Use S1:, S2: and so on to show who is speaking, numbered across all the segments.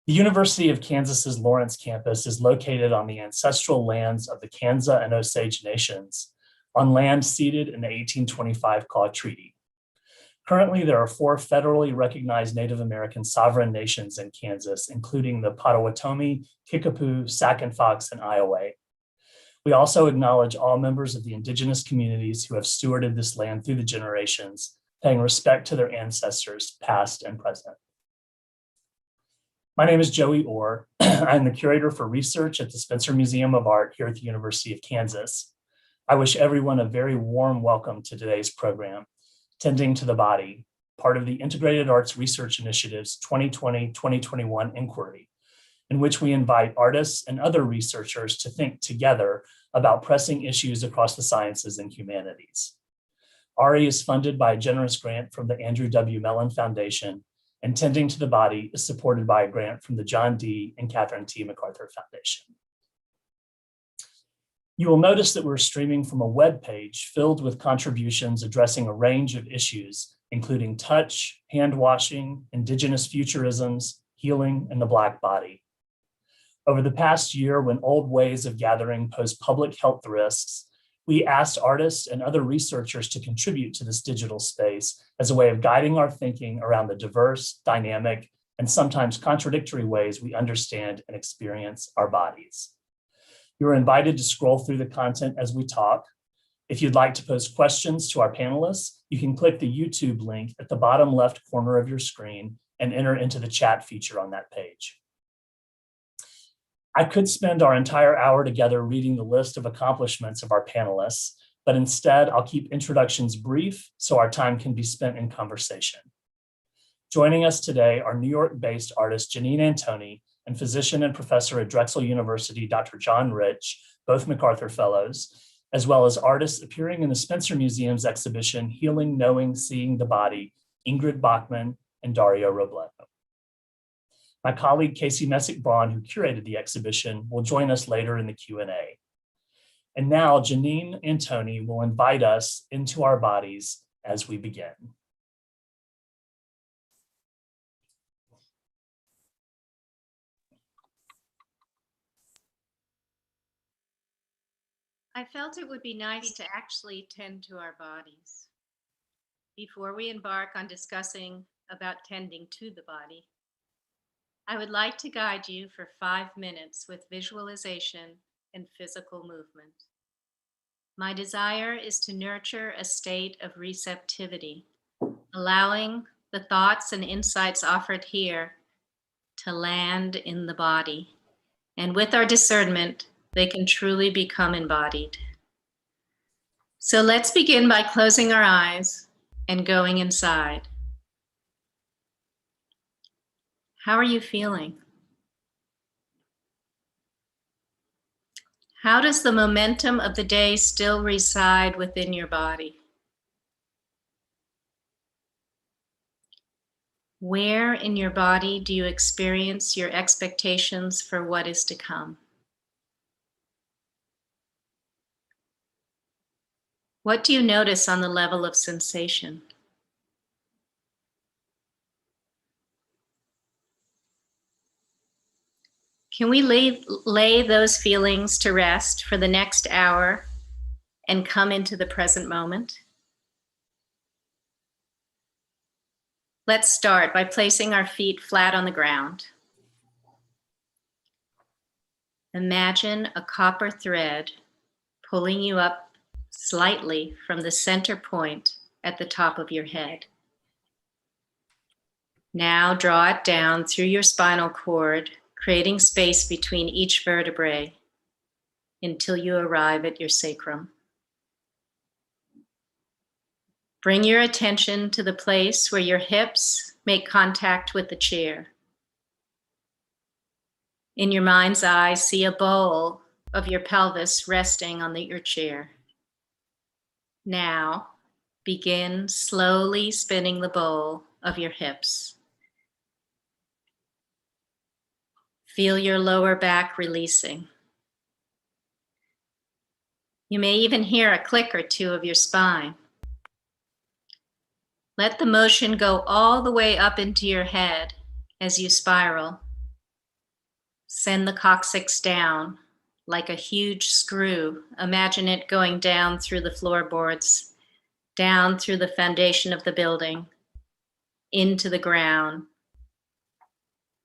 S1: The University of Kansas's Lawrence campus is located on the ancestral lands of the Kansa and Osage nations, on land ceded in the 1825 Claw Treaty. Currently, there are 4 federally recognized Native American sovereign nations in Kansas, including the Potawatomi, Kickapoo, Sac and Fox, and Iowa. We also acknowledge all members of the indigenous communities who have stewarded this land through the generations, paying respect to their ancestors, past and present. My name is Joey Orr. I'm the curator for research at the Spencer Museum of Art here at the University of Kansas. I wish everyone a very warm welcome to today's program, Tending to the Body, part of the Integrated Arts Research Initiative's 2020-2021 inquiry, in which we invite artists and other researchers to think together about pressing issues across the sciences and humanities. IARI is funded by a generous grant from the Andrew W. Mellon Foundation, and Tending to the Body is supported by a grant from the John D. and Catherine T. MacArthur Foundation. You will notice that we're streaming from a web page filled with contributions addressing a range of issues, including touch, hand washing, indigenous futurisms, healing, and the Black body. Over the past year, when old ways of gathering pose public health risks, we asked artists and other researchers to contribute to this digital space as a way of guiding our thinking around the diverse, dynamic, and sometimes contradictory ways we understand and experience our bodies. You're invited to scroll through the content as we talk. If you'd like to pose questions to our panelists, you can click the YouTube link at the bottom left corner of your screen and enter into the chat feature on that page. I could spend our entire hour together reading the list of accomplishments of our panelists, but instead I'll keep introductions brief so our time can be spent in conversation. Joining us today are New York-based artist Janine Antoni and physician and professor at Drexel University, Dr. John Rich, both MacArthur Fellows, as well as artists appearing in the Spencer Museum's exhibition, Healing, Knowing, Seeing the Body, Ingrid Bachmann and Dario Robleto. My colleague, Casey Messick-Braun, who curated the exhibition, will join us later in the Q&A. And now Janine Antoni will invite us into our bodies as we begin.
S2: I felt it would be nice to actually tend to our bodies. Before we embark on discussing about tending to the body, I would like to guide you for 5 minutes with visualization and physical movement. My desire is to nurture a state of receptivity, allowing the thoughts and insights offered here to land in the body. And with our discernment, they can truly become embodied. So let's begin by closing our eyes and going inside. How are you feeling? How does the momentum of the day still reside within your body? Where in your body do you experience your expectations for what is to come? What do you notice on the level of sensation? Can we lay those feelings to rest for the next hour and come into the present moment? Let's start by placing our feet flat on the ground. Imagine a copper thread pulling you up slightly from the center point at the top of your head. Now draw it down through your spinal cord, creating space between each vertebrae until you arrive at your sacrum. Bring your attention to the place where your hips make contact with the chair. In your mind's eye, see a bowl of your pelvis resting on your chair. Now, begin slowly spinning the bowl of your hips. Feel your lower back releasing. You may even hear a click or two of your spine. Let the motion go all the way up into your head as you spiral, Send the coccyx down like a huge screw. Imagine it going down through the floorboards, down through the foundation of the building, into the ground,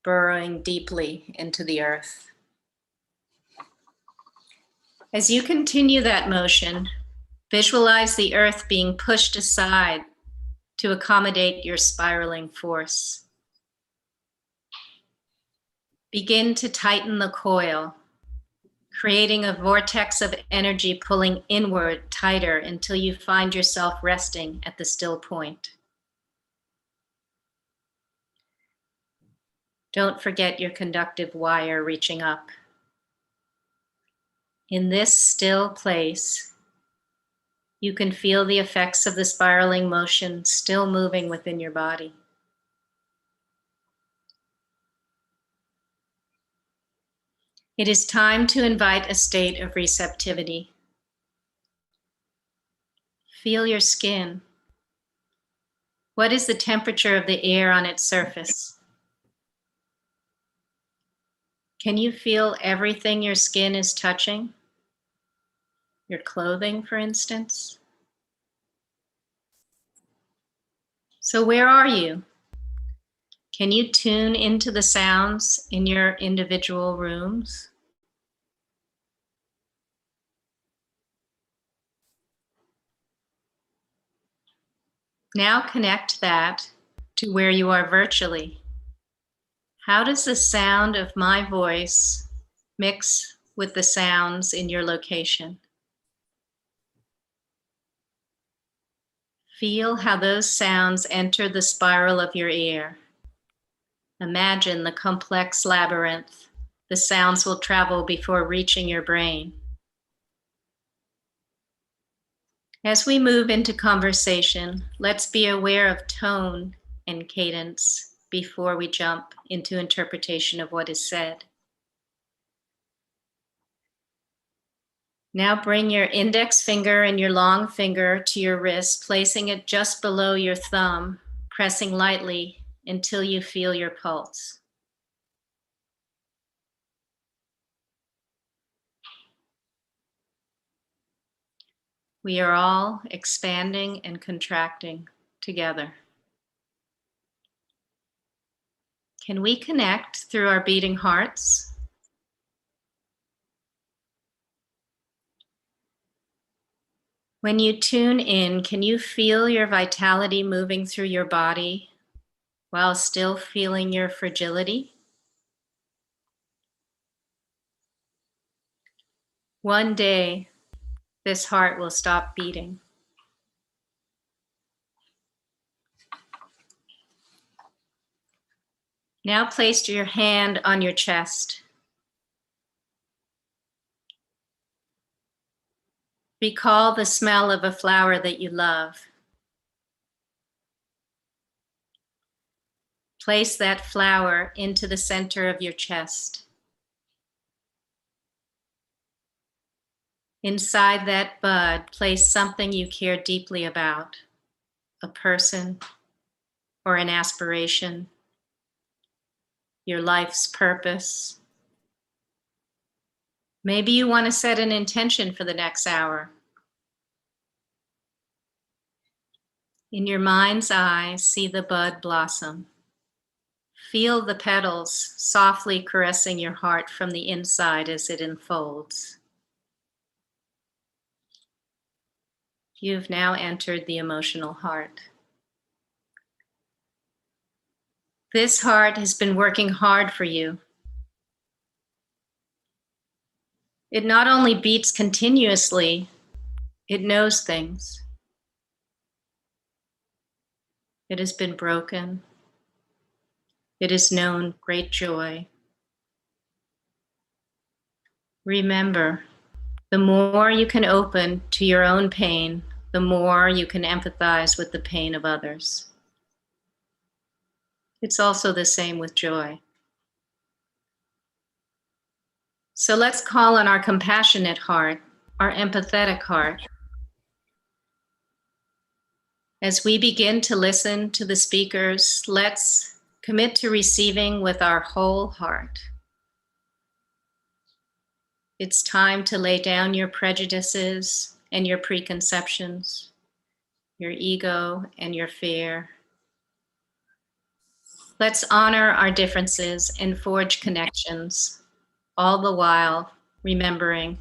S2: burrowing deeply into the earth. As you continue that motion, visualize the earth being pushed aside to accommodate your spiraling force. Begin to tighten the coil, creating a vortex of energy pulling inward tighter until you find yourself resting at the still point. Don't forget your conductive wire reaching up. In this still place, you can feel the effects of the spiraling motion still moving within your body. It is time to invite a state of receptivity. Feel your skin. What is the temperature of the air on its surface? Can you feel everything your skin is touching? Your clothing, for instance? So where are you? Can you tune into the sounds in your individual rooms? Now connect that to where you are virtually. How does the sound of my voice mix with the sounds in your location? Feel how those sounds enter the spiral of your ear. Imagine the complex labyrinth the sounds will travel before reaching your brain. As we move into conversation, let's be aware of tone and cadence before we jump into interpretation of what is said. Now bring your index finger and your long finger to your wrist, placing it just below your thumb, pressing lightly until you feel your pulse. We are all expanding and contracting together. Can we connect through our beating hearts? When you tune in, can you feel your vitality moving through your body while still feeling your fragility? One day, this heart will stop beating. Now place your hand on your chest. Recall the smell of a flower that you love. Place that flower into the center of your chest. Inside that bud, place something you care deeply about, a person or an aspiration, your life's purpose. Maybe you want to set an intention for the next hour. In your mind's eye, see the bud blossom. Feel the petals softly caressing your heart from the inside as it unfolds. You've now entered the emotional heart. This heart has been working hard for you. It not only beats continuously, it knows things. It has been broken. It has known great joy. Remember, the more you can open to your own pain, the more you can empathize with the pain of others. It's also the same with joy. So let's call on our compassionate heart, our empathetic heart. As we begin to listen to the speakers, let's commit to receiving with our whole heart. It's time to lay down your prejudices and your preconceptions, your ego and your fear. Let's honor our differences and forge connections, all the while remembering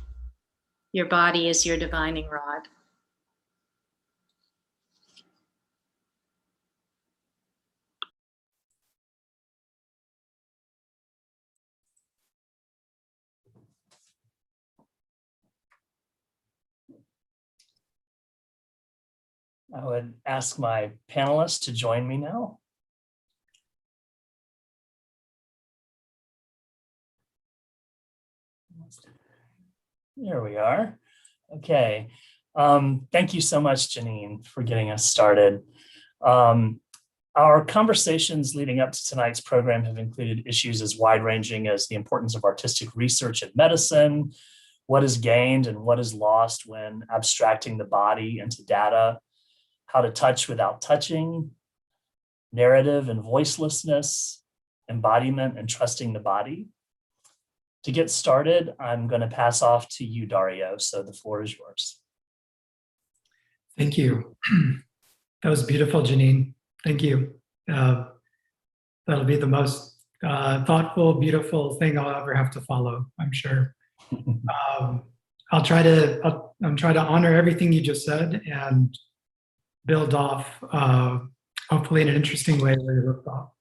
S2: your body is your divining rod.
S1: I would ask my panelists to join me now. There we are. Okay. Thank you so much, Janine, for getting us started. Our conversations leading up to tonight's program have included issues as wide-ranging as the importance of artistic research in medicine, what is gained and what is lost when abstracting the body into data, how to touch without touching, narrative and voicelessness, embodiment and trusting the body. To get started, I'm going to pass off to you, Dario, so the floor is yours.
S3: Thank you. That was beautiful, Janine. Thank you. That'll be the most thoughtful, beautiful thing I'll ever have to follow, I'm sure. I'm trying to honor everything you just said and build off, hopefully in an interesting way where you left off.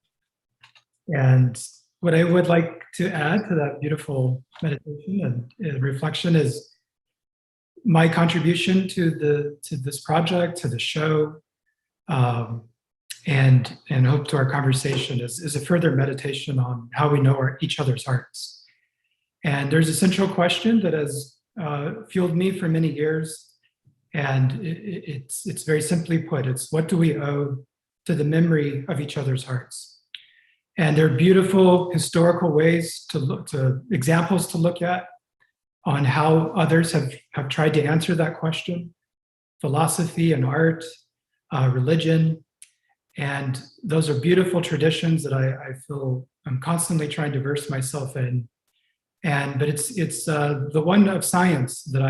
S3: And what I would like to add to that beautiful meditation and reflection is my contribution to this project, to the show, and hope to our conversation is a further meditation on how we know each other's hearts. And there's a central question that has fueled me for many years, and it's very simply put, it's what do we owe to the memory of each other's hearts? And there are beautiful historical ways to look, to examples to look at on how others have tried to answer that question, philosophy and art, religion. And those are beautiful traditions that I feel I'm constantly trying to verse myself in. But it's the one of science that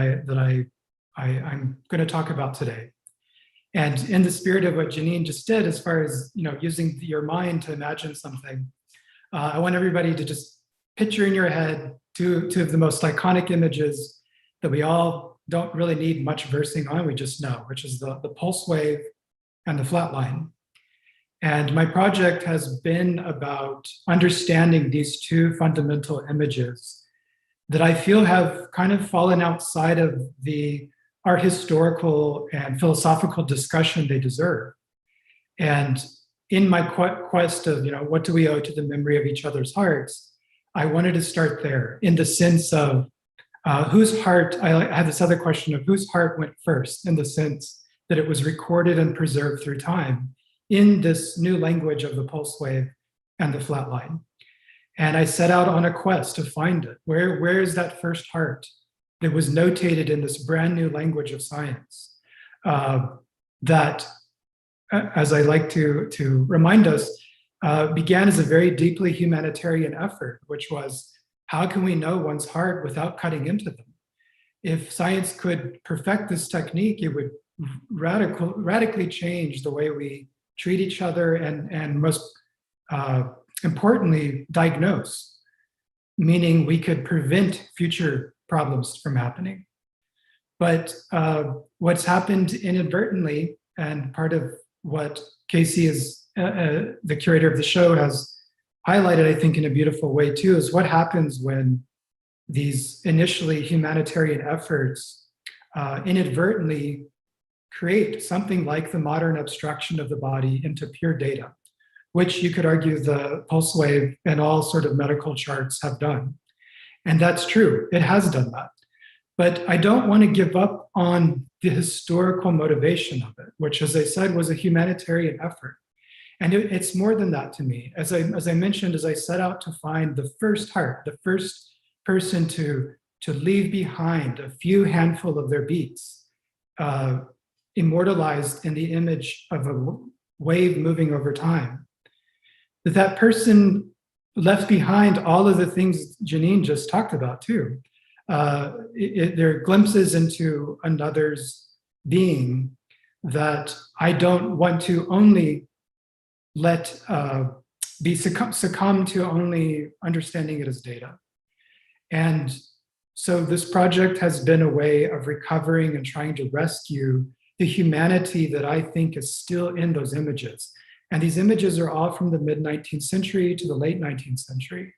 S3: I'm going to talk about today. And in the spirit of what Janine just did, as far as using your mind to imagine something, I want everybody to just picture in your head two of the most iconic images that we all don't really need much versing on, we just know, which is the pulse wave and the flat line. And my project has been about understanding these two fundamental images that I feel have kind of fallen outside of the art historical and philosophical discussion they deserve. And in my quest of, what do we owe to the memory of each other's hearts, I wanted to start there in the sense of whose heart, I had this other question of whose heart went first, in the sense that it was recorded and preserved through time in this new language of the pulse wave and the flat line. And I set out on a quest to find it. Where is that first heart that was notated in this brand new language of science that, as I like to remind us, began as a very deeply humanitarian effort, which was, how can we know one's heart without cutting into them? If science could perfect this technique, it would radically change the way we treat each other and most importantly, diagnose, meaning we could prevent future problems from happening. But what's happened inadvertently, and part of what Casey is, the curator of the show, has highlighted, I think, in a beautiful way too, is what happens when these initially humanitarian efforts inadvertently create something like the modern abstraction of the body into pure data, which you could argue the pulse wave and all sort of medical charts have done. And that's true, it has done that. But I don't want to give up on the historical motivation of it, which, as I said, was a humanitarian effort. And it's more than that to me. As I mentioned, as I set out to find the first heart, the first person to leave behind a few handful of their beats, immortalized in the image of a wave moving over time, that person left behind all of the things Janine just talked about too. They're glimpses into another's being that I don't want to only let succumb to only understanding it as data. And so this project has been a way of recovering and trying to rescue the humanity that I think is still in those images. And these images are all from the mid-19th century to the late 19th century.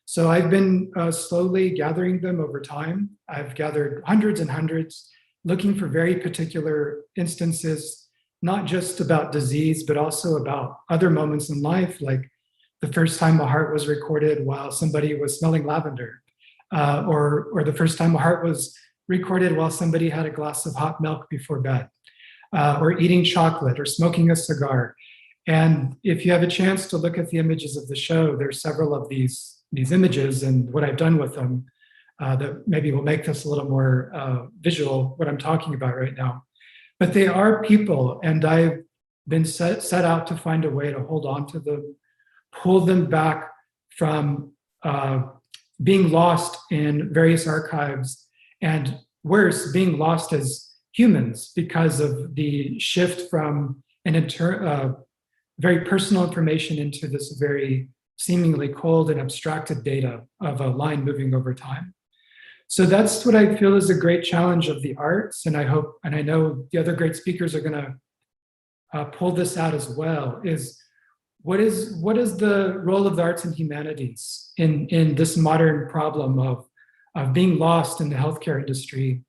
S3: So I've been slowly gathering them over time. I've gathered hundreds and hundreds, looking for very particular instances, not just about disease, but also about other moments in life, like the first time a heart was recorded while somebody was smelling lavender, or the first time a heart was recorded while somebody had a glass of hot milk before bed, or eating chocolate or smoking a cigar. And if you have a chance to look at the images of the show, there's several of these images and what I've done with them that maybe will make this a little more visual, what I'm talking about right now. But they are people, and I've been set out to find a way to hold on to them, pull them back from being lost in various archives, and worse, being lost as humans because of the shift from very personal information into this very seemingly cold and abstracted data of a line moving over time. So that's what I feel is a great challenge of the arts, and I hope, and I know the other great speakers are going to pull this out as well, is what is the role of the arts and humanities in this modern problem of being lost in the healthcare industry,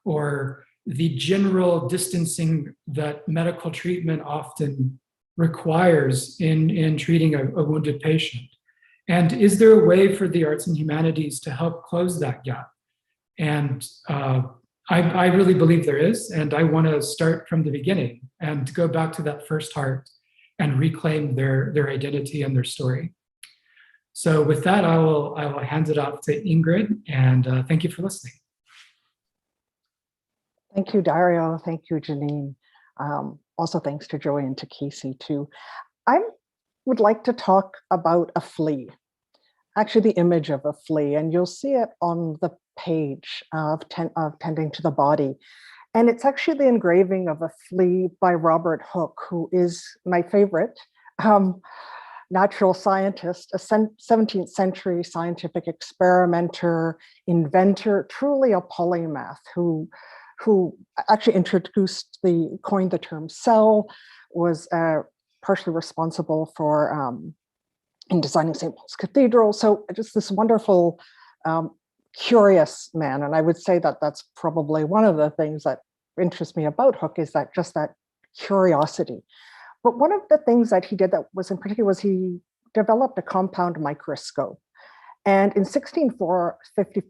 S3: or the general distancing that medical treatment often requires in treating a wounded patient? And is there a way for the arts and humanities to help close that gap? And I really believe there is, and I want to start from the beginning and go back to that first heart and reclaim their identity and their story. So with that, I will hand it off to Ingrid, and thank you for listening.
S4: Thank you, Dario. Thank you, Janine. Also, thanks to Joey and to Casey, too. I would like to talk about a flea, actually the image of a flea, and you'll see it on the page of Tending to the Body. And it's actually the engraving of a flea by Robert Hooke, who is my favorite natural scientist, a 17th century scientific experimenter, inventor, truly a polymath who actually coined the term cell, was partially responsible for in designing St. Paul's Cathedral. So just this wonderful, curious man. And I would say that that's probably one of the things that interests me about Hooke, is that just that curiosity. But one of the things that he did that was in particular was he developed a compound microscope. And in 64, he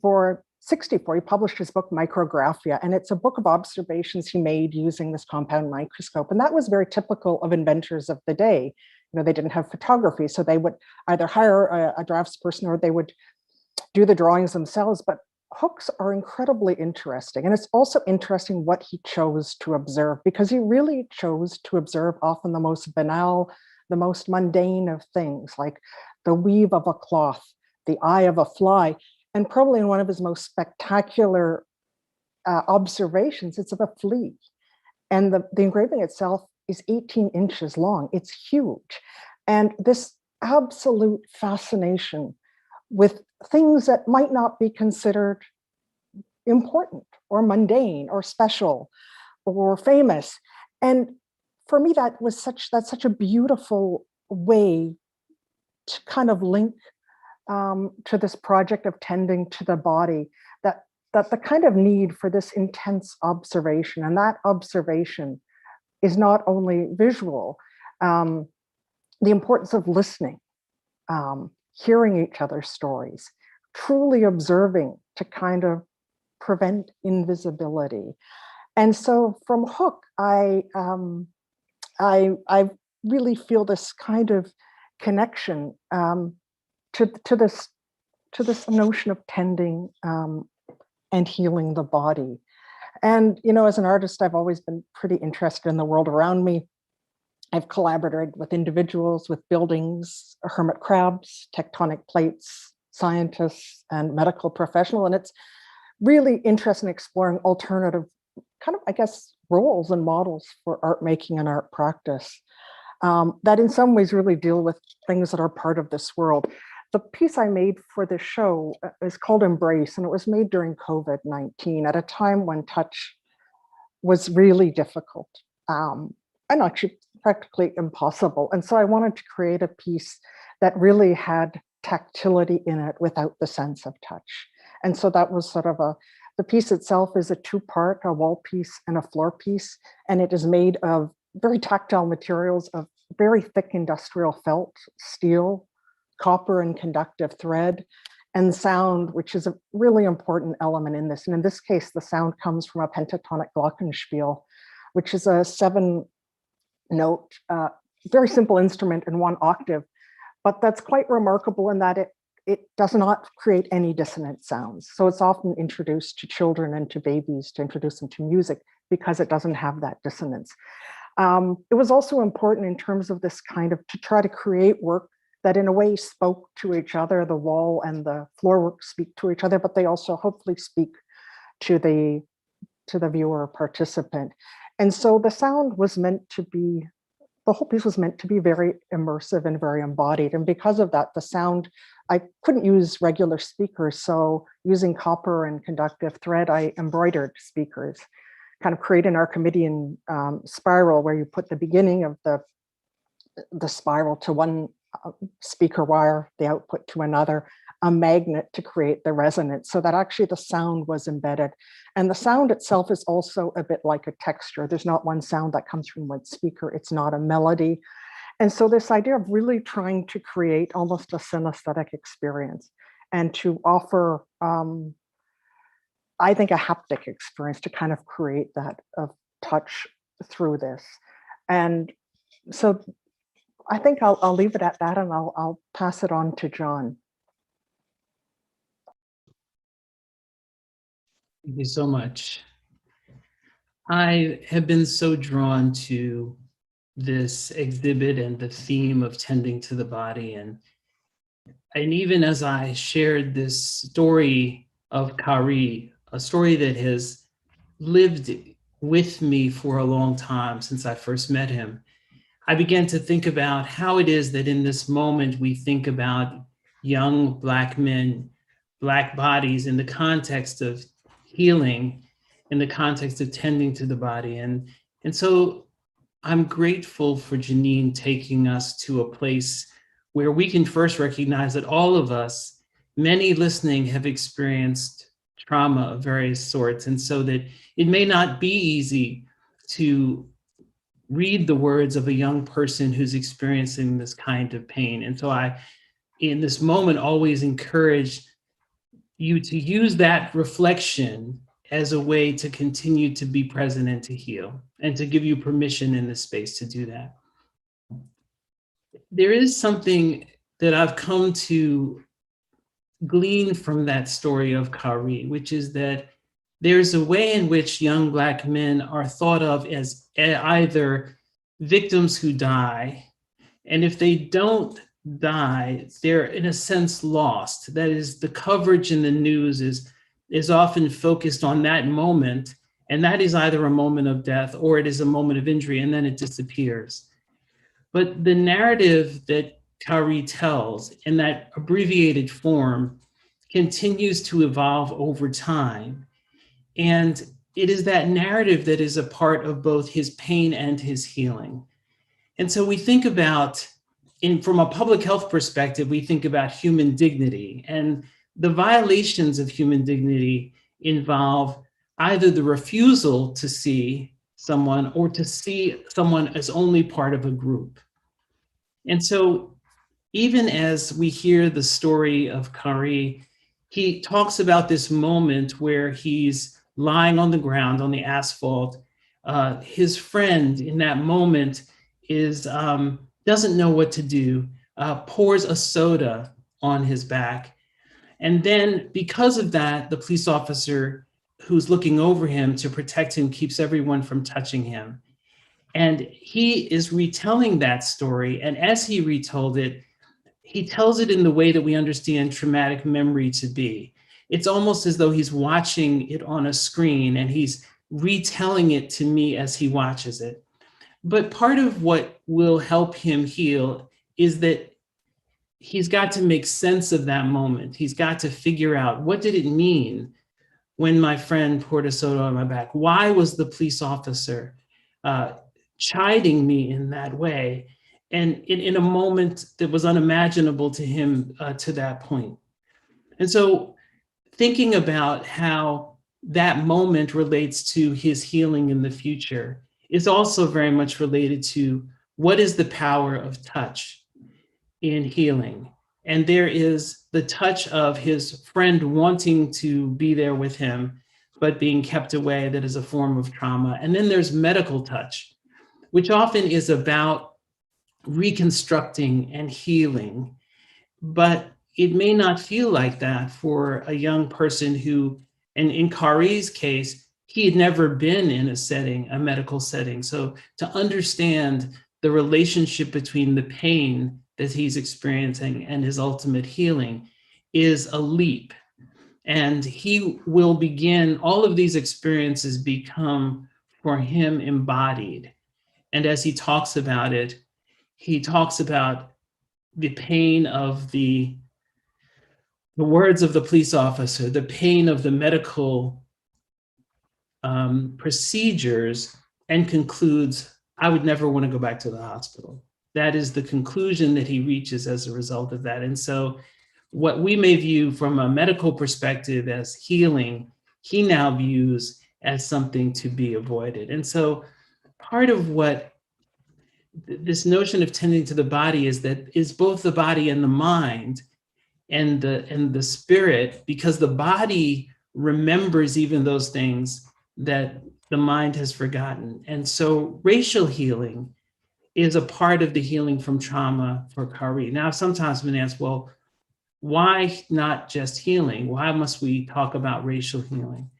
S4: published his book, Micrographia, and it's a book of observations he made using this compound microscope. And that was very typical of inventors of the day. You know, they didn't have photography, so they would either hire a draftsperson or they would do the drawings themselves. But Hooke's are incredibly interesting. And it's also interesting what he chose to observe, because he really chose to observe often the most banal, the most mundane of things, like the weave of a cloth, the eye of a fly. And probably in one of his most spectacular observations, it's of a flea. And the engraving itself is 18 inches long. It's huge. And this absolute fascination with things that might not be considered important or mundane or special or famous. And for me, that's such a beautiful way to kind of link to this project of tending to the body, that the kind of need for this intense observation, and that observation is not only visual, the importance of listening, hearing each other's stories, truly observing to kind of prevent invisibility. And so from Hooke, I really feel this kind of connection to this notion of tending and healing the body. And, you know, as an artist, I've always been pretty interested in the world around me. I've collaborated with individuals, with buildings, hermit crabs, tectonic plates, scientists, and medical professionals. And it's really interested in exploring alternative kind of, I guess, roles and models for art making and art practice that in some ways really deal with things that are part of this world. The piece I made for this show is called Embrace, and it was made during COVID-19 at a time when touch was really difficult and actually practically impossible. And so I wanted to create a piece that really had tactility in it without the sense of touch. And so that was sort of the piece itself is a two-part, a wall piece and a floor piece. And it is made of very tactile materials of very thick industrial felt, steel, copper and conductive thread, and sound, which is a really important element in this. And in this case, the sound comes from a pentatonic glockenspiel, which is a 7-note, very simple instrument in 1 octave, but that's quite remarkable in that it does not create any dissonant sounds. So it's often introduced to children and to babies to introduce them to music because it doesn't have that dissonance. It was also important in terms of this kind of, to try to create work that in a way spoke to each other. The wall and the floor work speak to each other, but they also hopefully speak to the viewer or participant. And so the sound was meant to be, the whole piece was meant to be very immersive and very embodied. And because of that, the sound, I couldn't use regular speakers. So using copper and conductive thread, I embroidered speakers, kind of create an Archimedean spiral where you put the beginning of the spiral to one speaker wire, the output to another, a magnet to create the resonance, so that actually the sound was embedded. And the sound itself is also a bit like a texture. There's not one sound that comes from one speaker. It's not a melody. And so this idea of really trying to create almost a synesthetic experience and to offer, I think, a haptic experience to kind of create that of touch through this. And so I think I'll leave it at that, and I'll pass it on to John.
S5: Thank you so much. I have been so drawn to this exhibit and the theme of tending to the body. And even as I shared this story of Kari, a story that has lived with me for a long time since I first met him, I began to think about how it is that in this moment we think about young Black men, Black bodies in the context of healing, in the context of tending to the body. And so I'm grateful for Janine taking us to a place where we can first recognize that all of us, many listening, have experienced trauma of various sorts. And so that it may not be easy to read the words of a young person who's experiencing this kind of pain. And so I, in this moment, always encourage you to use that reflection as a way to continue to be present and to heal, and to give you permission in this space to do that. There is something that I've come to glean from that story of Kari, which is that there's a way in which young Black men are thought of as either victims who die, and if they don't die, they're in a sense lost. That is, the coverage in the news is often focused on that moment, and that is either a moment of death or it is a moment of injury, and then it disappears. But the narrative that Kari tells in that abbreviated form continues to evolve over time. And it is that narrative that is a part of both his pain and his healing. And so we think about, from a public health perspective, we think about human dignity, and the violations of human dignity involve either the refusal to see someone or to see someone as only part of a group. And so even as we hear the story of Kari, he talks about this moment where he's lying on the ground on the asphalt. His friend in that moment doesn't know what to do, pours a soda on his back. And then because of that, the police officer who's looking over him to protect him keeps everyone from touching him. And he is retelling that story. And as he retold it, he tells it in the way that we understand traumatic memory to be. it's almost as though he's watching it on a screen and he's retelling it to me as he watches it. But part of what will help him heal is that he's got to make sense of that moment. He's got to figure out, what did it mean when my friend poured a soda on my back? Why was the police officer chiding me in that way? And in a moment that was unimaginable to him to that point. And so thinking about how that moment relates to his healing in the future is also very much related to what is the power of touch in healing. And there is the touch of his friend wanting to be there with him, but being kept away, that is a form of trauma. And then there's medical touch, which often is about reconstructing and healing, but it may not feel like that for a young person who, and in Kari's case, he had never been in a setting, a medical setting. So to understand the relationship between the pain that he's experiencing and his ultimate healing is a leap. And he will begin, all of these experiences become for him embodied. And as he talks about it, he talks about the pain of the words of the police officer, the pain of the medical procedures, and concludes, I would never want to go back to the hospital. That is the conclusion that he reaches as a result of that. And so what we may view from a medical perspective as healing, he now views as something to be avoided. And so part of what this notion of tending to the body is both the body and the mind and the spirit, because the body remembers even those things that the mind has forgotten. And so racial healing is a part of the healing from trauma for Kari. Now, sometimes when asked, well, why not just healing? Why must we talk about racial healing?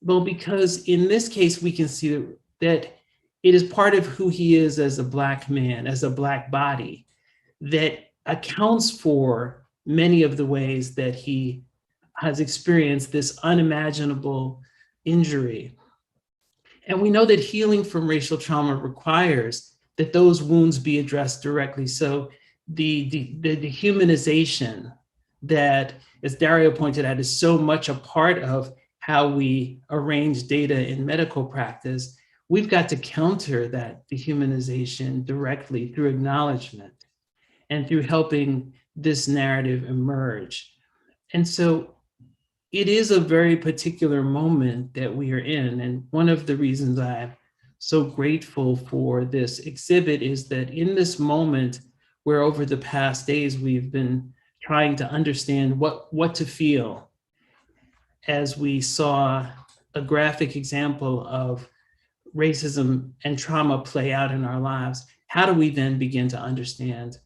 S5: Well, because in this case, we can see that it is part of who he is as a Black man, as a Black body, that accounts for many of the ways that he has experienced this unimaginable injury. And we know that healing from racial trauma requires that those wounds be addressed directly. So the dehumanization that, as Dario pointed out, is so much a part of how we arrange data in medical practice, we've got to counter that dehumanization directly through acknowledgement and through helping this narrative emerge. And so it is a very particular moment that we are in. And one of the reasons I'm so grateful for this exhibit is that in this moment, where over the past days we've been trying to understand what to feel, as we saw a graphic example of racism and trauma play out in our lives, how do we then begin to understand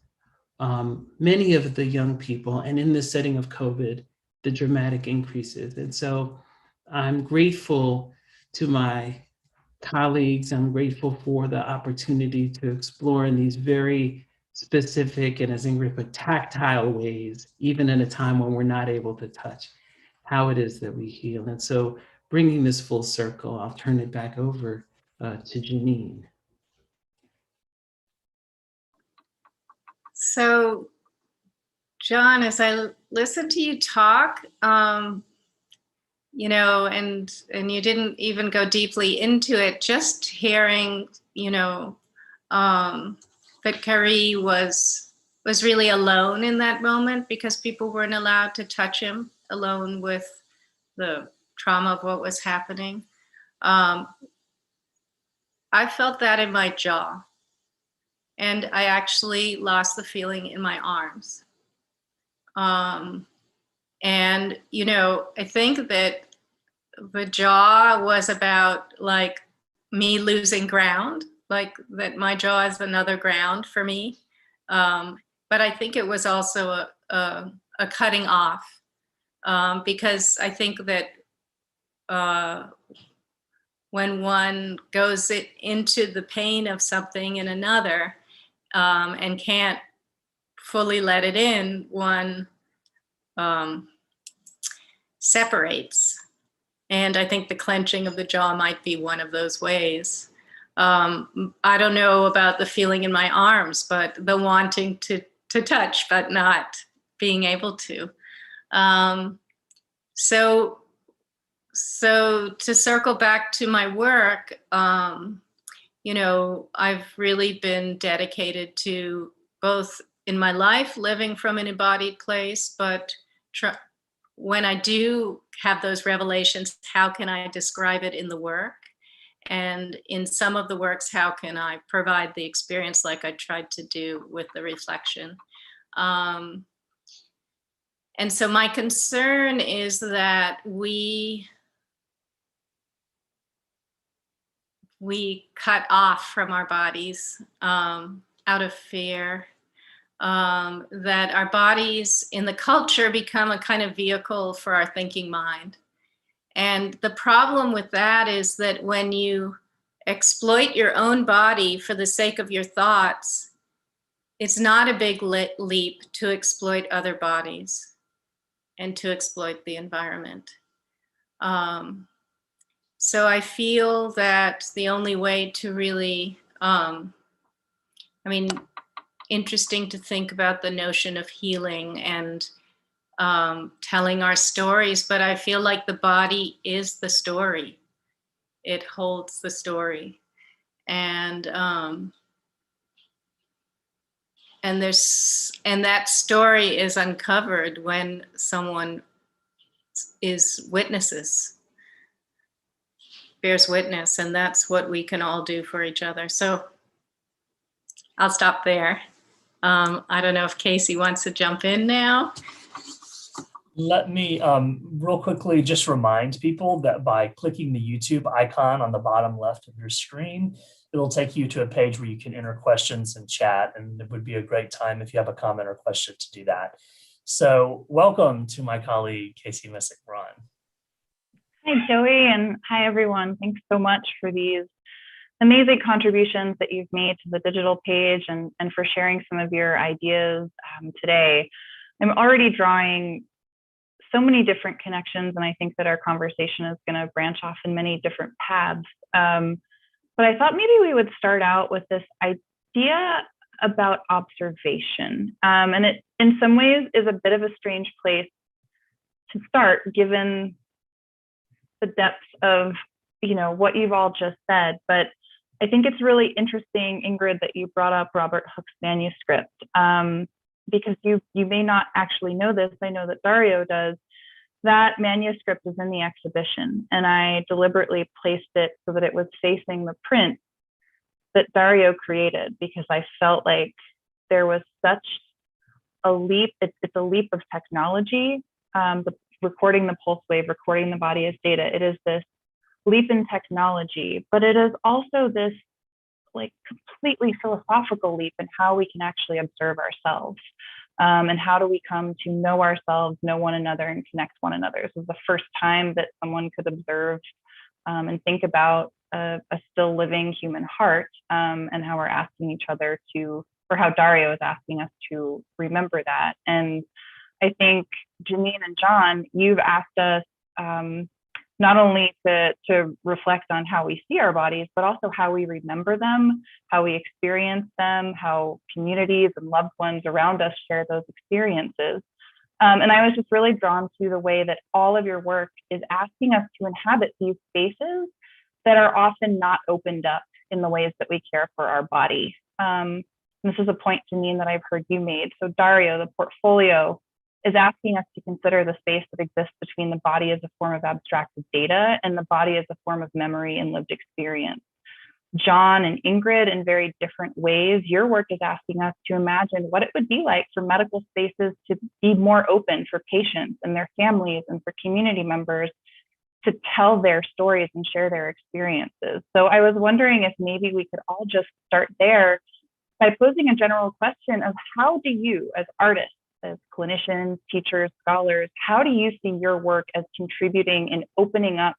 S5: many of the young people, and in this setting of COVID, the dramatic increases? And so I'm grateful to my colleagues. I'm grateful for the opportunity to explore in these very specific and, as Ingrid put, tactile ways, even in a time when we're not able to touch, how it is that we heal. And so bringing this full circle, I'll turn it back over to Janine.
S2: So, John, as I listen to you talk, you know, and you didn't even go deeply into it, just hearing, you know, that Kari was really alone in that moment because people weren't allowed to touch him, alone with the trauma of what was happening. I felt that in my jaw. And I actually lost the feeling in my arms. And, you know, I think that the jaw was about like me losing ground, like that my jaw is another ground for me. But I think it was also a cutting off, because I think that when one goes into the pain of something in another, and can't fully let it in, one separates. And I think the clenching of the jaw might be one of those ways. I don't know about the feeling in my arms, but the wanting to touch, but not being able to. So to circle back to my work, you know, I've really been dedicated to both in my life living from an embodied place, but when I do have those revelations, how can I describe it in the work? And in some of the works, how can I provide the experience like I tried to do with the reflection? And so my concern is that we cut off from our bodies out of fear, that our bodies in the culture become a kind of vehicle for our thinking mind. And the problem with that is that when you exploit your own body for the sake of your thoughts, it's not a big leap to exploit other bodies and to exploit the environment. So I feel that the only way to really, I mean, interesting to think about the notion of healing and telling our stories, but I feel like the body is the story. It holds the story. And that story is uncovered when someone bears witness, and that's what we can all do for each other. So I'll stop there. I don't know if Casey wants to jump in now.
S1: Let me real quickly just remind people that by clicking the YouTube icon on the bottom left of your screen, it'll take you to a page where you can enter questions and chat, and it would be a great time if you have a comment or question to do that. So welcome to my colleague, Casey Missick-Run.
S6: Hi, Joey, and hi, everyone. Thanks so much for these amazing contributions that you've made to the digital page and for sharing some of your ideas today. I'm already drawing so many different connections, and I think that our conversation is going to branch off in many different paths. But I thought maybe we would start out with this idea about observation. And it, in some ways, is a bit of a strange place to start, given the depths of, you know, what you've all just said. But I think it's really interesting, Ingrid, that you brought up Robert Hooke's manuscript, because you may not actually know this. I know that Dario does. That manuscript is in the exhibition, and I deliberately placed it so that it was facing the print that Dario created, because I felt like there was such a leap. It's a leap of technology, recording the pulse wave, recording the body as data. It is this leap in technology, but it is also this like completely philosophical leap in how we can actually observe ourselves, and how do we come to know ourselves, know one another, and connect one another. This is the first time that someone could observe and think about a still living human heart, and how we're asking each other to, or how Dario is asking us to remember that. And I think Janine and John, you've asked us not only to reflect on how we see our bodies, but also how we remember them, how we experience them, how communities and loved ones around us share those experiences. And I was just really drawn to the way that all of your work is asking us to inhabit these spaces that are often not opened up in the ways that we care for our body. This is a point, Janine, that I've heard you made. So Dario, the portfolio, is asking us to consider the space that exists between the body as a form of abstracted data and the body as a form of memory and lived experience. John and Ingrid, in very different ways, your work is asking us to imagine what it would be like for medical spaces to be more open for patients and their families and for community members to tell their stories and share their experiences. So I was wondering if maybe we could all just start there by posing a general question of how do you, as artists, as clinicians, teachers, scholars, how do you see your work as contributing in opening up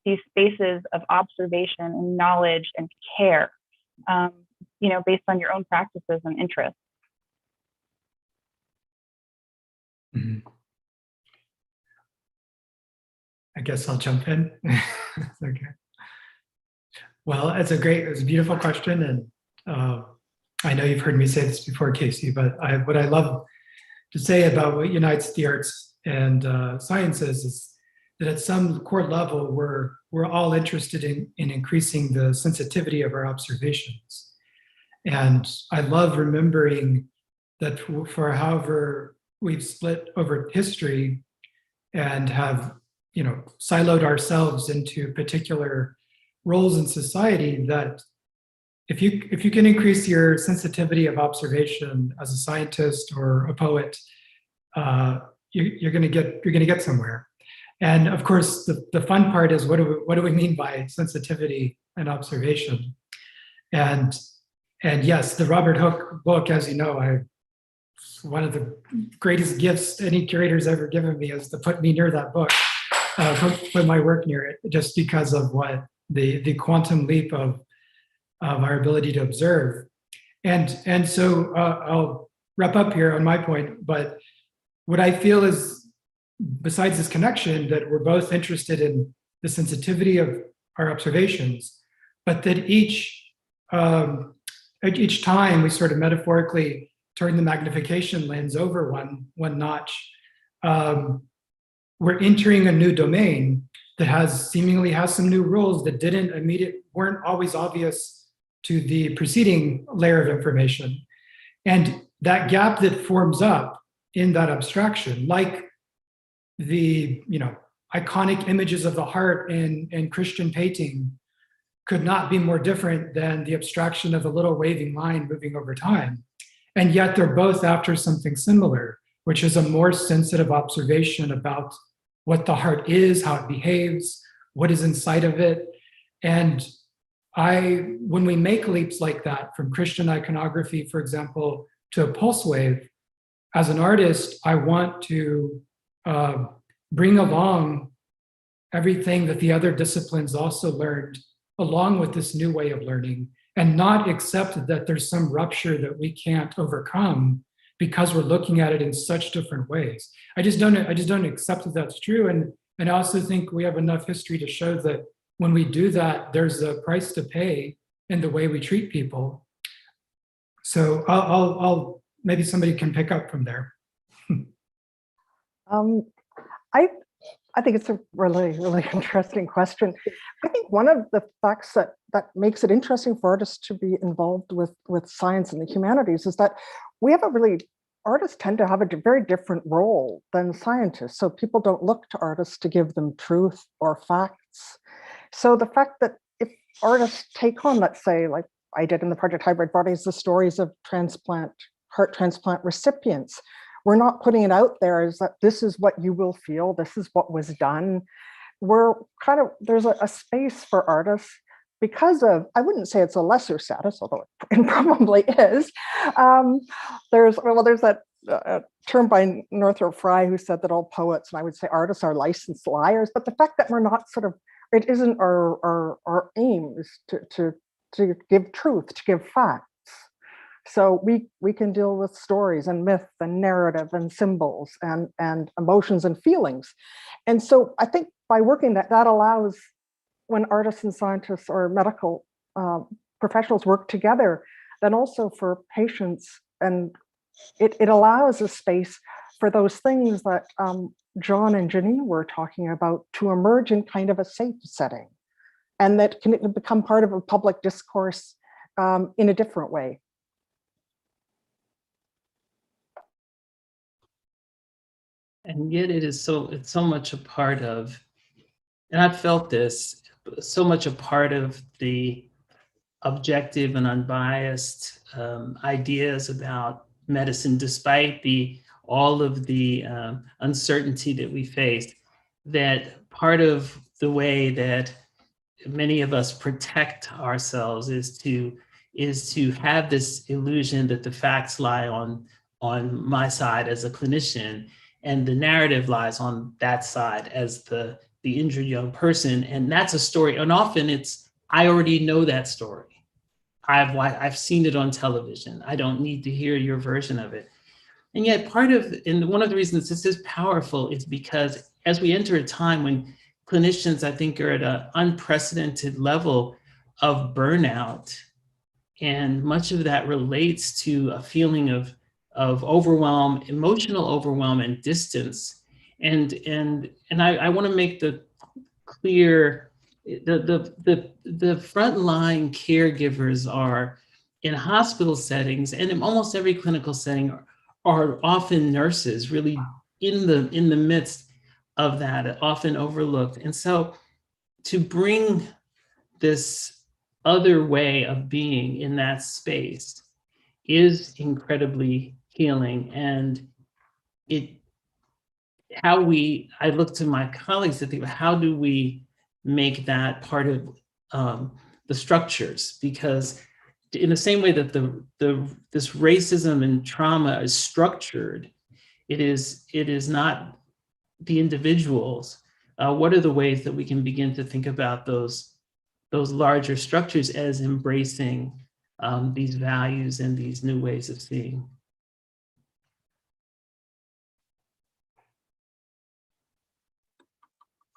S6: these spaces of observation and knowledge and care, you know, based on your own practices and interests?
S3: Mm-hmm. I guess I'll jump in. Okay. Well, it's a beautiful question. And I know you've heard me say this before, Casey, but what I love to say about what unites the arts and sciences is that at some core level, we're all interested in increasing the sensitivity of our observations. And I love remembering that for however we've split over history and have, siloed ourselves into particular roles in society, that if you can increase your sensitivity of observation as a scientist or a poet, you're going to get somewhere. And of course, the fun part is what do we mean by sensitivity and observation? And yes, the Robert Hooke book, as you know, one of the greatest gifts any curator's ever given me is to put me near that book, put my work near it, just because of what the quantum leap of our ability to observe. And so I'll wrap up here on my point, but what I feel is, besides this connection, that we're both interested in the sensitivity of our observations, but that each time we sort of metaphorically turn the magnification lens over one notch, we're entering a new domain that seemingly has some new rules that weren't always obvious to the preceding layer of information. And that gap that forms up in that abstraction, like the iconic images of the heart in Christian painting, could not be more different than the abstraction of a little waving line moving over time. And yet they're both after something similar, which is a more sensitive observation about what the heart is, how it behaves, what is inside of it. And when we make leaps like that from Christian iconography, for example, to a pulse wave, as an artist, I want to bring along everything that the other disciplines also learned along with this new way of learning, and not accept that there's some rupture that we can't overcome because we're looking at it in such different ways. I just don't accept that that's true. And I also think we have enough history to show that when we do that, there's a price to pay in the way we treat people. So I'll maybe somebody can pick up from there.
S4: I think it's a really, really interesting question. I think one of the facts that makes it interesting for artists to be involved with science and the humanities is that artists tend to have a very different role than scientists. So people don't look to artists to give them truth or facts. So the fact that if artists take on, let's say, like I did in the project Hybrid Bodies, the stories of heart transplant recipients, we're not putting it out there as that this is what you will feel, this is what was done. There's a space for artists because of, I wouldn't say it's a lesser status, although it probably is. There's that term by Northrop Frye who said that all poets, and I would say artists, are licensed liars. But the fact that we're not it isn't our aim is to give truth, to give facts. So we can deal with stories and myth and narrative and symbols and emotions and feelings. And so I think by working that allows, when artists and scientists or medical professionals work together, then also for patients, and it allows a space for those things that John and Janine were talking about to emerge in kind of a safe setting, and that can become part of a public discourse in a different way.
S5: And yet it's so much a part of, and I've felt this, so much a part of the objective and unbiased ideas about medicine, despite all of the uncertainty that we faced, that part of the way that many of us protect ourselves is to have this illusion that the facts lie on my side as a clinician, and the narrative lies on that side as the injured young person. And that's a story. And often I already know that story. I've seen it on television. I don't need to hear your version of it. And yet one of the reasons this is powerful is because as we enter a time when clinicians, I think, are at an unprecedented level of burnout. And much of that relates to a feeling of overwhelm, emotional overwhelm and distance. And I want to make the clear, the frontline caregivers are in hospital settings and in almost every clinical setting are often nurses, really in the midst of that, often overlooked. And so to bring this other way of being in that space is incredibly healing. And I look to my colleagues to think about how do we make that part of the structures, because in the same way that this racism and trauma is structured, it is not the individuals. What are the ways that we can begin to think about those larger structures as embracing these values and these new ways of seeing?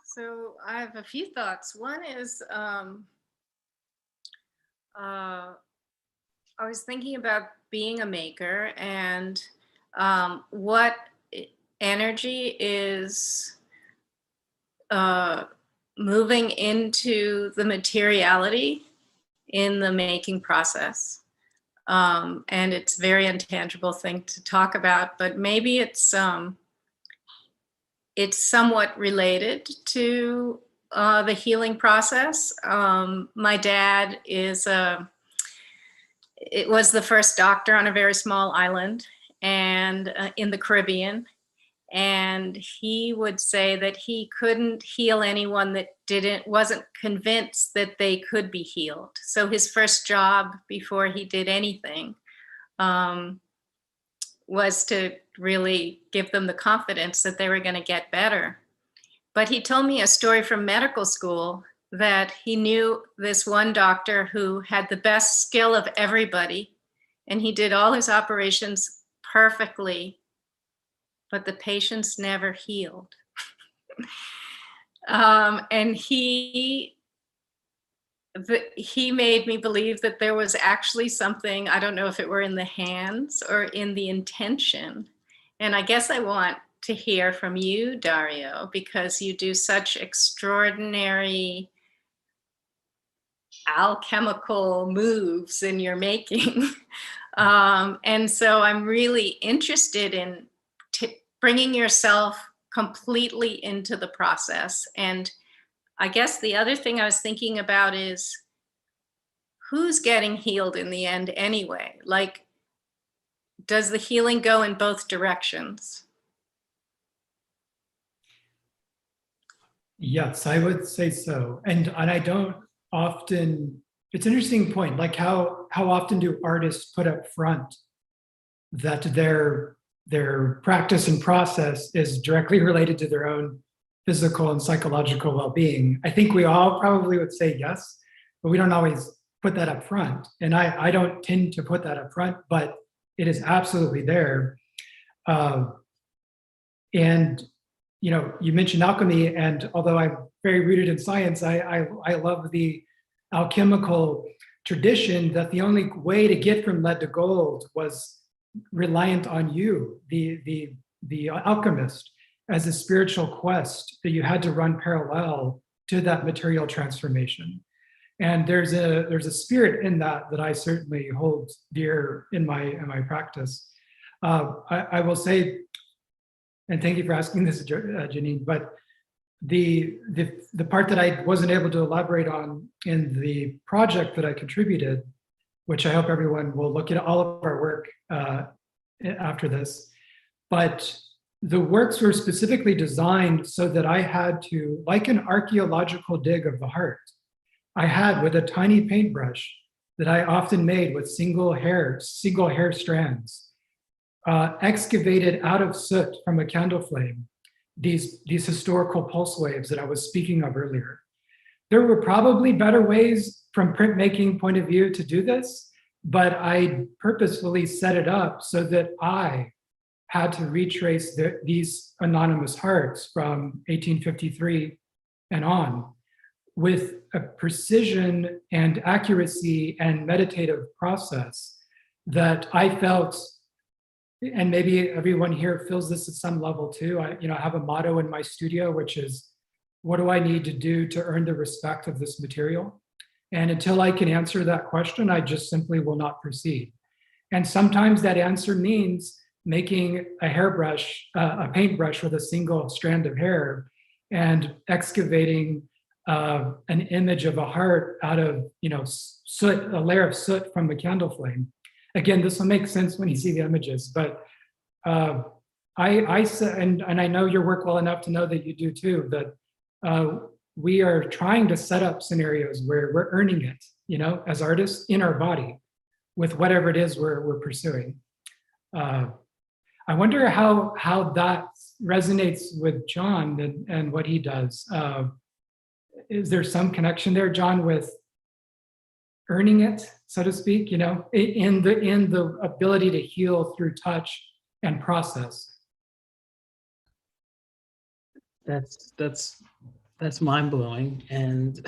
S2: So I have a few thoughts. One is I was thinking about being a maker and what energy is moving into the materiality in the making process. And it's a very intangible thing to talk about, but maybe it's somewhat related to the healing process. My dad was the first doctor on a very small island and in the Caribbean. And he would say that he couldn't heal anyone that wasn't convinced that they could be healed. So his first job before he did anything was to really give them the confidence that they were going to get better. But he told me a story from medical school that he knew this one doctor who had the best skill of everybody, and he did all his operations perfectly, but the patients never healed. And he made me believe that there was actually something, I don't know if it were in the hands or in the intention. And I guess I want to hear from you, Dario, because you do such extraordinary alchemical moves in your making. And so I'm really interested in bringing yourself completely into the process. And I guess the other thing I was thinking about is who's getting healed in the end anyway? Like, does the healing go in both directions?
S3: Yes, I would say so. And I don't often, it's an interesting point, like how often do artists put up front that their practice and process is directly related to their own physical and psychological well-being? I think we all probably would say yes, but we don't always put that up front. And I don't tend to put that up front, but it is absolutely there. And you know, you mentioned alchemy, and although I'm very rooted in science, I love the alchemical tradition that the only way to get from lead to gold was reliant on you, the alchemist, as a spiritual quest that you had to run parallel to that material transformation. And there's a spirit in that I certainly hold dear in my practice. I will say, and thank you for asking this, Janine, but the part that I wasn't able to elaborate on in the project that I contributed, which I hope everyone will look at all of our work after this, but the works were specifically designed so that I had to, like an archaeological dig of the heart, I had with a tiny paintbrush that I often made with single hair strands, excavated out of soot from a candle flame, these historical pulse waves that I was speaking of earlier. There were probably better ways from printmaking point of view to do this, but I purposefully set it up so that I had to retrace these anonymous hearts from 1853 and on with a precision and accuracy and meditative process that I felt, and maybe everyone here feels this at some level too. I have a motto in my studio, which is, what do I need to do to earn the respect of this material? And until I can answer that question, I just simply will not proceed. And sometimes that answer means making a hairbrush, a paintbrush with a single strand of hair, and excavating an image of a heart out of soot, a layer of soot from the candle flame. Again, this will make sense when you see the images, but I said, and I know your work well enough to know that you do too, that we are trying to set up scenarios where we're earning it, as artists in our body with whatever it is we're pursuing. I wonder how that resonates with John and what he does. Is there some connection there, John, with earning it, so to speak, in the ability to heal through touch and process?
S5: That's mind-blowing. And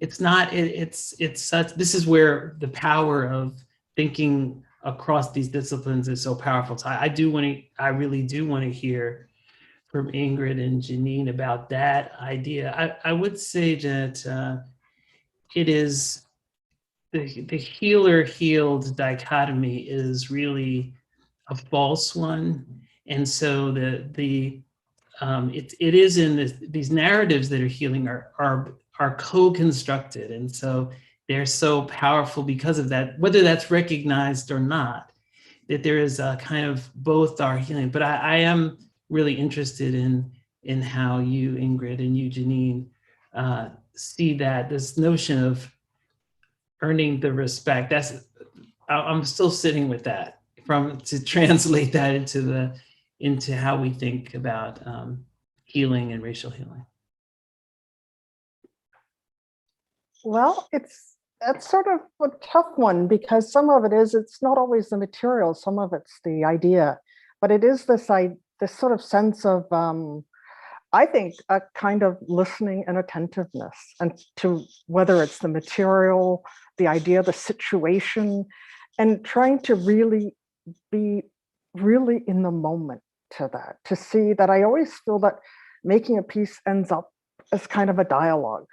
S5: it's such, this is where the power of thinking across these disciplines is so powerful. So I really do want to hear from Ingrid and Janine about that idea. I would say that it is the healer-healed dichotomy is really a false one. And so it is in these narratives that are healing are co-constructed. And so they're so powerful because of that, whether that's recognized or not, that there is a kind of both are healing. But I am really interested in how you, Ingrid, and you, Janine, see that, this notion of earning the respect. I'm still sitting with that, to translate that into how we think about healing and racial healing.
S4: Well, it's sort of a tough one, because some of it's not always the material, some of it's the idea, but it is this sort of sense of, I think, a kind of listening and attentiveness, and to whether it's the material, the idea, the situation, and trying to really be really in the moment to that, to see that I always feel that making a piece ends up as kind of a dialogue.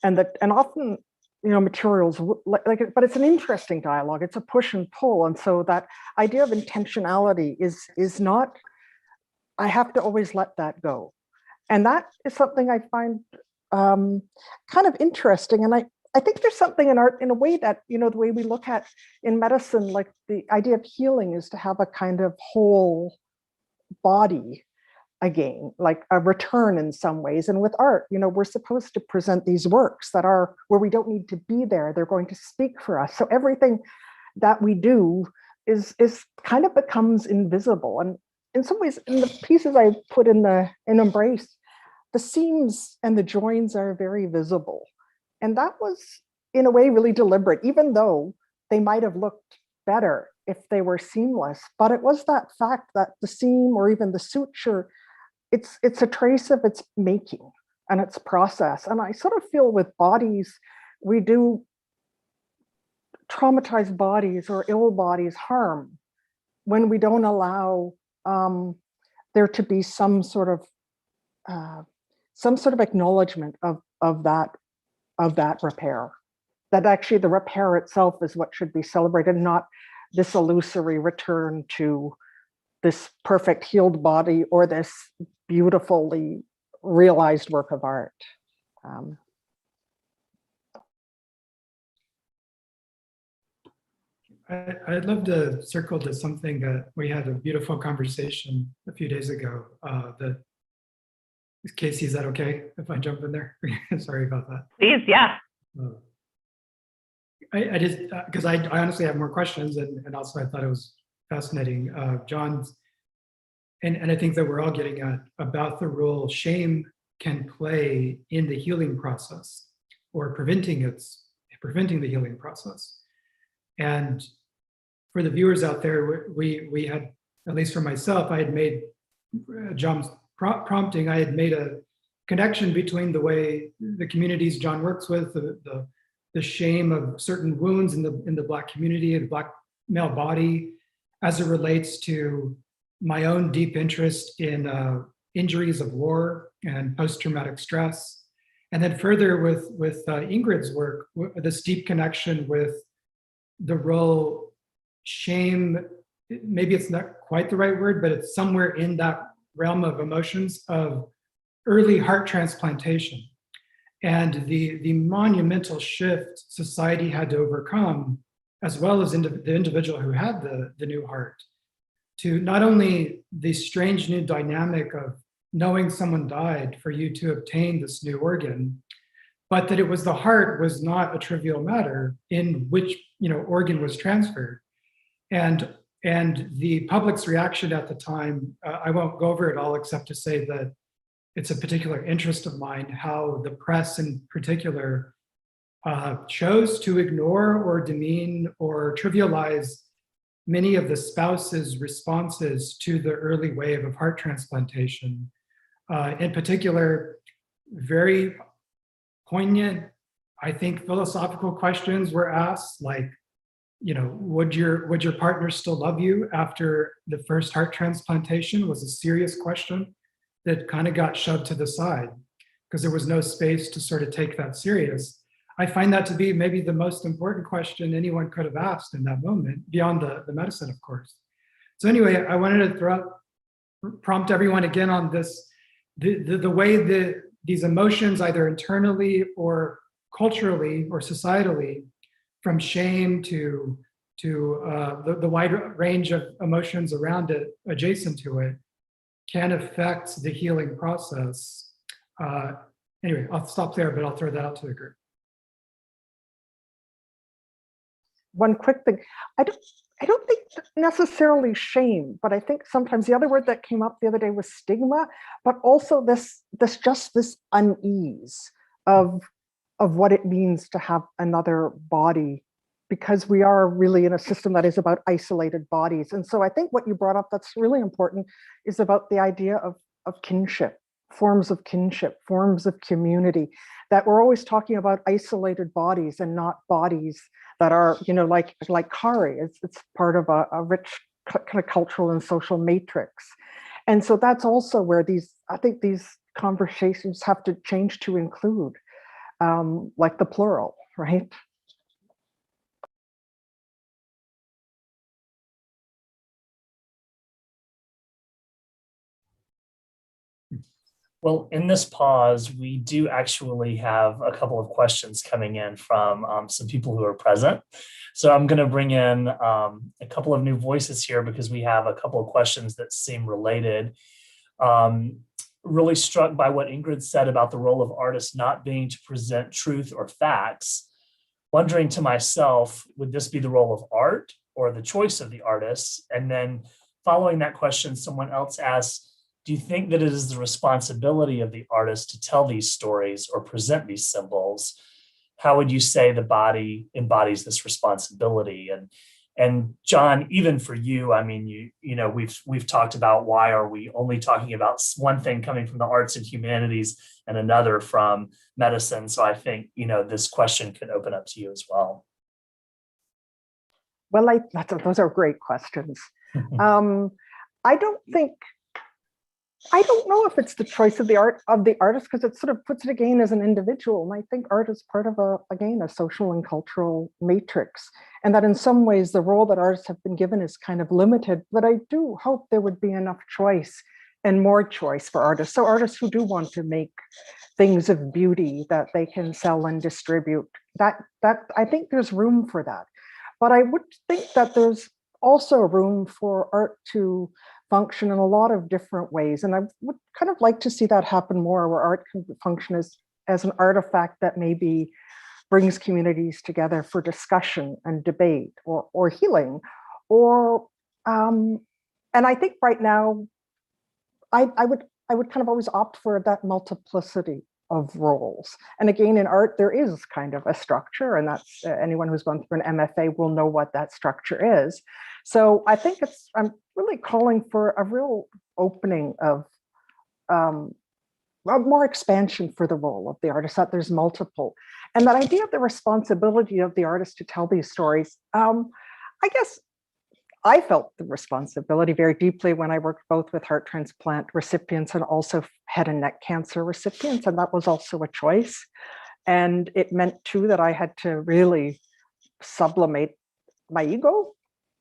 S4: And often, materials but it's an interesting dialogue. It's a push and pull. And so that idea of intentionality is not, I have to always let that go. And that is something I find kind of interesting. And I think there's something in art, in a way, that, the way we look at in medicine, like the idea of healing is to have a kind of whole body again, like a return in some ways. And with art, we're supposed to present these works that are where we don't need to be there. They're going to speak for us. So everything that we do is kind of becomes invisible. And in some ways, in the pieces I put in Embrace, the seams and the joins are very visible. And that was, in a way, really deliberate, even though they might have looked better if they were seamless. But it was that fact that the seam, or even the suture, it's a trace of its making and its process. And I sort of feel with bodies, we do traumatize bodies or ill bodies harm when we don't allow there to be some sort of acknowledgement of that repair. That actually the repair itself is what should be celebrated, not this illusory return to this perfect healed body or this beautifully realized work of art.
S3: I'd love to circle to something that we had a beautiful conversation a few days ago. Casey, is that okay if I jump in there? Sorry about that.
S6: Please, yeah.
S3: I just, because I honestly have more questions, and also I thought it was fascinating. John's, and I think that we're all getting at about the role shame can play in the healing process, or preventing the healing process. And for the viewers out there, we had, at least for myself, I had made John's prompting, I had made connection between the way the communities John works with, the shame of certain wounds in the Black community, the Black male body, as it relates to my own deep interest in injuries of war and post-traumatic stress. And then further with Ingrid's work, this deep connection with the role shame, maybe it's not quite the right word, but it's somewhere in that realm of emotions of early heart transplantation and the monumental shift society had to overcome, as well as the individual who had the new heart, to not only the strange new dynamic of knowing someone died for you to obtain this new organ, but that it was the heart was not a trivial matter in which organ was transferred. And the public's reaction at the time, I won't go over it all except to say that it's a particular interest of mine, how the press in particular chose to ignore or demean or trivialize many of the spouses' responses to the early wave of heart transplantation. In particular, very poignant, I think, philosophical questions were asked, like, would your partner still love you after the first heart transplantation? Was a serious question that kind of got shoved to the side because there was no space to sort of take that serious. I find that to be maybe the most important question anyone could have asked in that moment, beyond the medicine, of course. So anyway, I wanted to prompt everyone again on this, the way that these emotions, either internally or culturally or societally, from shame to the wide range of emotions around it, adjacent to it, can affect the healing process. Anyway, I'll stop there, but I'll throw that out to the group.
S4: One quick thing, I don't think necessarily shame, but I think sometimes the other word that came up the other day was stigma, but also this unease of what it means to have another body, because we are really in a system that is about isolated bodies. And so I think what you brought up that's really important is about the idea of kinship, forms of community, that we're always talking about isolated bodies and not bodies that are, like Kari, it's part of a rich kind of cultural and social matrix. And so that's also where I think these conversations have to change to include like the plural, right?
S1: Well, in this pause, we do actually have a couple of questions coming in from some people who are present. So I'm going to bring in a couple of new voices here because we have a couple of questions that seem related. Really struck by what Ingrid said about the role of artists not being to present truth or facts. Wondering to myself, would this be the role of art or the choice of the artists? And then following that question, someone else asked, do you think that it is the responsibility of the artist to tell these stories or present these symbols? How would you say the body embodies this responsibility? And John, even for you, I mean, we've talked about why are we only talking about one thing coming from the arts and humanities and another from medicine. So I think, this question could open up to you as well.
S4: Well, those are great questions. I don't know if it's the choice of the artist, because it sort of puts it again as an individual. And I think art is part of a social and cultural matrix, and that in some ways the role that artists have been given is kind of limited. But I do hope there would be enough choice and more choice for artists. So artists who do want to make things of beauty that they can sell and distribute, that I think there's room for that. But I would think that there's also room for art to function in a lot of different ways. And I would kind of like to see that happen more, where art can function as an artifact that maybe brings communities together for discussion and debate or healing. And I think right now, I would kind of always opt for that multiplicity of roles. And again, in art, there is kind of a structure, and that's anyone who's gone through an MFA will know what that structure is. So I think I'm really calling for a real opening of more expansion for the role of the artist, that there's multiple. And that idea of the responsibility of the artist to tell these stories, I guess I felt the responsibility very deeply when I worked both with heart transplant recipients and also head and neck cancer recipients. And that was also a choice. And it meant too that I had to really sublimate my ego,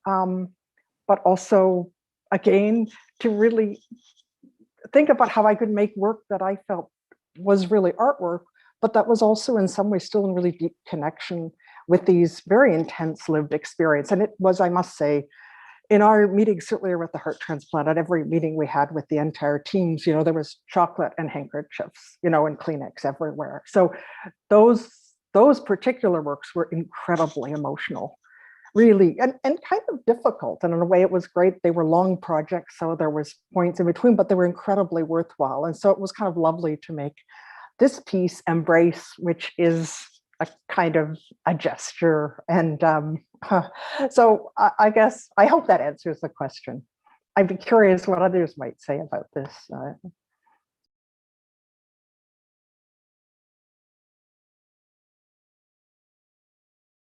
S4: but also, again, to really think about how I could make work that I felt was really artwork, but that was also in some way still in really deep connection with these very intense lived experience. And it was, I must say, in our meetings, certainly with the heart transplant, at every meeting we had with the entire teams, there was chocolate and handkerchiefs, and Kleenex everywhere. So those particular works were incredibly emotional, really, and kind of difficult. And in a way, it was great. They were long projects, so there was points in between, but they were incredibly worthwhile. And so it was kind of lovely to make this piece, Embrace, which is a kind of a gesture. And so I guess, I hope that answers the question. I'd be curious what others might say about this.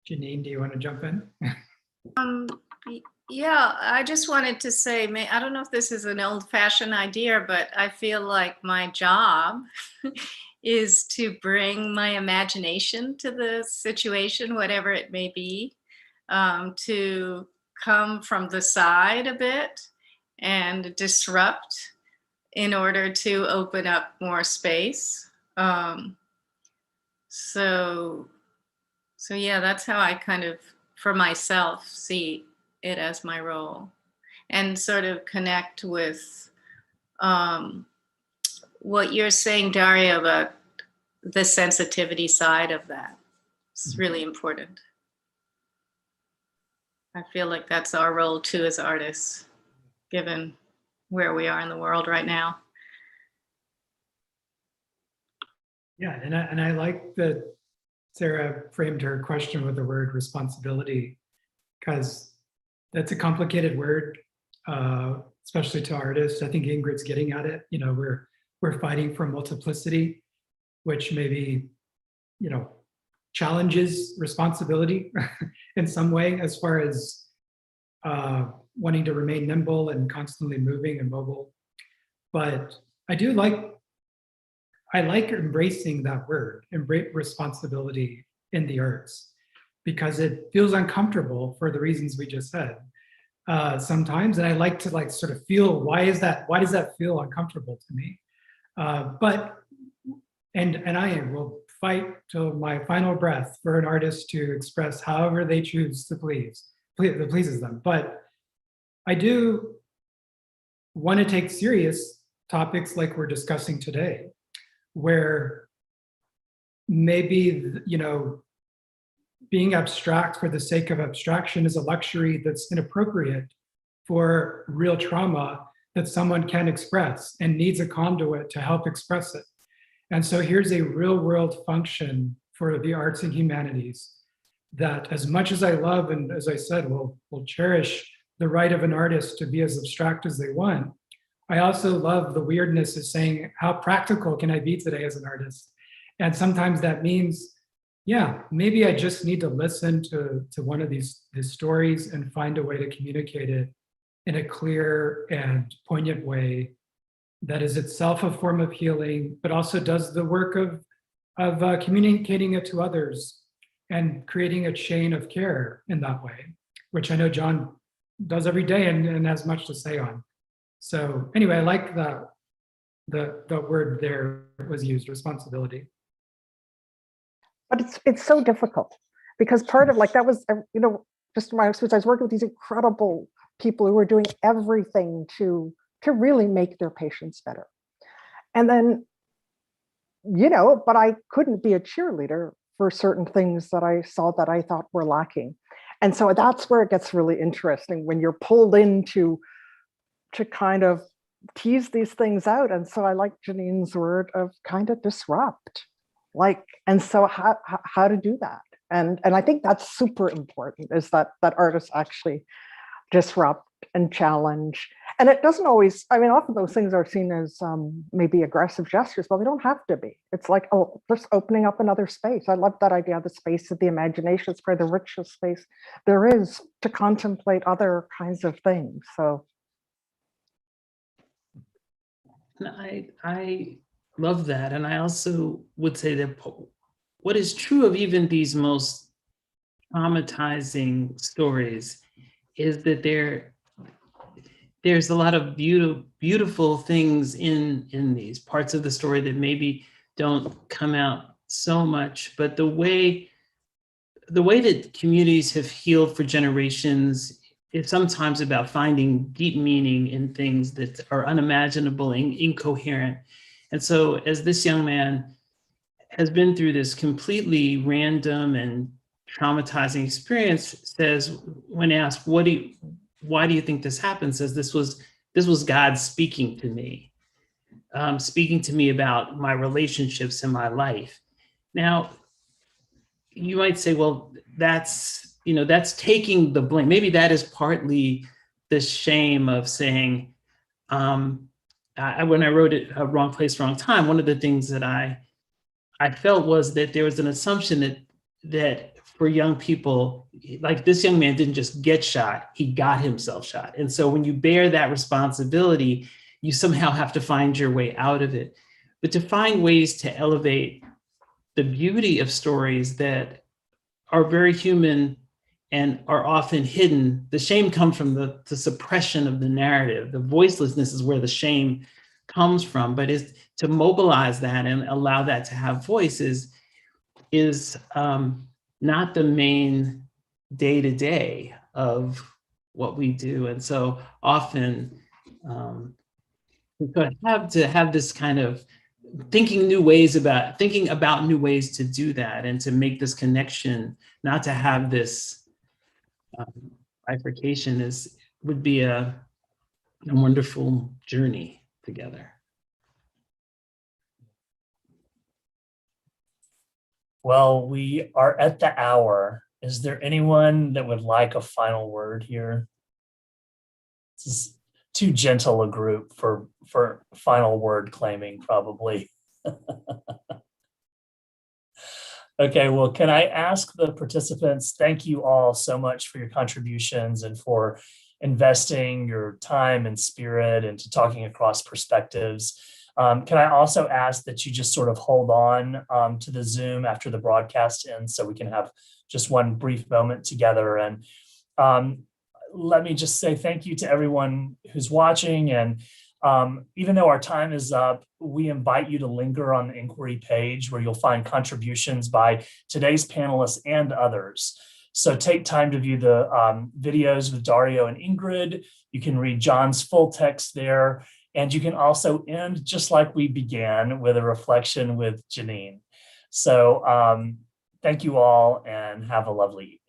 S3: Janine, do you want to jump in?
S2: Yeah, I just wanted to say, I don't know if this is an old-fashioned idea, but I feel like my job is to bring my imagination to the situation, whatever it may be, to come from the side a bit and disrupt in order to open up more space. So yeah, that's how I kind of, for myself, see it as my role, and sort of connect with what you're saying, Dario, about the sensitivity side of that. It's really important. I feel like that's our role too as artists, given where we are in the world right now.
S3: Yeah, and I like that Sarah framed her question with the word responsibility, because that's a complicated word, especially to artists. I think Ingrid's getting at it. We're fighting for multiplicity, which maybe, challenges responsibility in some way, as far as wanting to remain nimble and constantly moving and mobile. But I like embracing that word, embrace responsibility in the arts, because it feels uncomfortable for the reasons we just said sometimes. And I like to sort of feel, why does that feel uncomfortable to me? But I will fight till my final breath for an artist to express however they choose to that pleases them. But I do want to take serious topics like we're discussing today, where maybe, being abstract for the sake of abstraction is a luxury that's inappropriate for real trauma that someone can express and needs a conduit to help express it. And so here's a real world function for the arts and humanities that, as much as I love, and as I said, will cherish the right of an artist to be as abstract as they want, I also love the weirdness of saying, how practical can I be today as an artist? And sometimes that means, yeah, maybe I just need to listen to one of these stories and find a way to communicate it in a clear and poignant way that is itself a form of healing, but also does the work of communicating it to others and creating a chain of care in that way, which I know John does every day and has much to say on. So anyway, I like the word there was used, responsibility.
S4: But it's so difficult, because part of that was, just my experience, I was working with these incredible people who were doing everything to really make their patients better. And then, but I couldn't be a cheerleader for certain things that I saw that I thought were lacking. And so that's where it gets really interesting, when you're pulled into to kind of tease these things out. And so I like Janine's word of kind of disrupt, and so how to do that. And I think that's super important, is that artists actually disrupt and challenge. And it doesn't always, I mean, often those things are seen as maybe aggressive gestures, but they don't have to be. It's like, oh, just opening up another space. I love that idea, the space of the imagination is probably the richest space there is to contemplate other kinds of things. So.
S5: I love that. And I also would say that what is true of even these most traumatizing stories is that there's a lot of beautiful things in these parts of the story that maybe don't come out so much, but the way that communities have healed for generations is sometimes about finding deep meaning in things that are unimaginable and incoherent. And so as this young man has been through this completely random and traumatizing experience, says, when asked, why do you think this happened? Says, this was God speaking to me about my relationships in my life. Now, you might say, well, that's taking the blame. Maybe that is partly the shame of saying, when I wrote it, Wrong Place, Wrong Time, one of the things that I felt was that there was an assumption that for young people, like this young man didn't just get shot, he got himself shot. And so when you bear that responsibility, you somehow have to find your way out of it. But to find ways to elevate the beauty of stories that are very human and are often hidden. The shame comes from the suppression of the narrative. The voicelessness is where the shame comes from, but is to mobilize that and allow that to have voices is not the main day-to-day of what we do. And so often we have to have this kind of thinking about new ways to do that and to make this connection, not to have this bifurcation would be a wonderful journey together.
S1: Well, we are at the hour. Is there anyone that would like a final word here? This is too gentle a group for final word claiming, probably. Okay, well, can I ask the participants, thank you all so much for your contributions and for investing your time and spirit into talking across perspectives. Can I also ask that you just sort of hold on to the Zoom after the broadcast ends so we can have just one brief moment together. And let me just say thank you to everyone who's watching. And even though our time is up, we invite you to linger on the inquiry page where you'll find contributions by today's panelists and others. So take time to view the videos with Dario and Ingrid. You can read John's full text there. And you can also end just like we began with a reflection with Janine. So thank you all and have a lovely evening.